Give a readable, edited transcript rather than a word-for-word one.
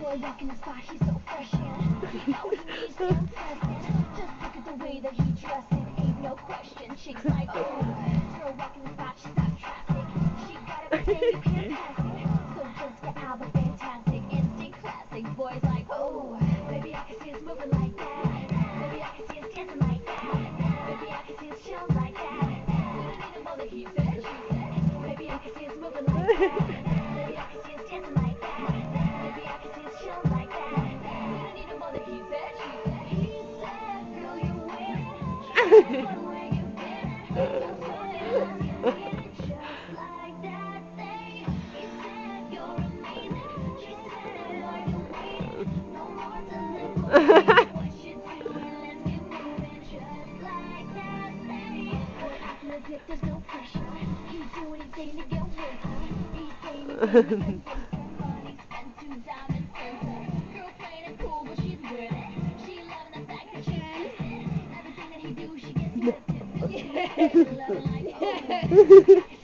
Girl walking the spot, he's so fresh and all he needs to impress. Just look at the way that he dresses, ain't no question. Chicks like, oh, girl walking the spot, she stops traffic. She got everything you can't pass it. So just get out the fantastic, instant classic. Boys like, oh, baby I can see us moving like that. Baby I can see us dancing like that. Baby I can see us chilling like that. We don't need no more than he said, she said. Baby I can see us moving like that. Baby I can see us dancing like that. Baby I can see us chilling like that. We don't need no more than he said, she said. He said, girl you're winning. Just like where you've been. Don't fuck it up, you need it just like that. He said you're amazing. She said, are you waiting? No more delivery. What you doing? Let's get moving just like that. Boy, acting a dick, there's no pressure. He'd do anything to get with her. He'd pay anything to waste her money. Spend 2 diamonds in her. Girl playing it cool, but she's with it. She loving the fact that she's twisted. Everything that he do, she gets lifted. Yeah, loving like, oh.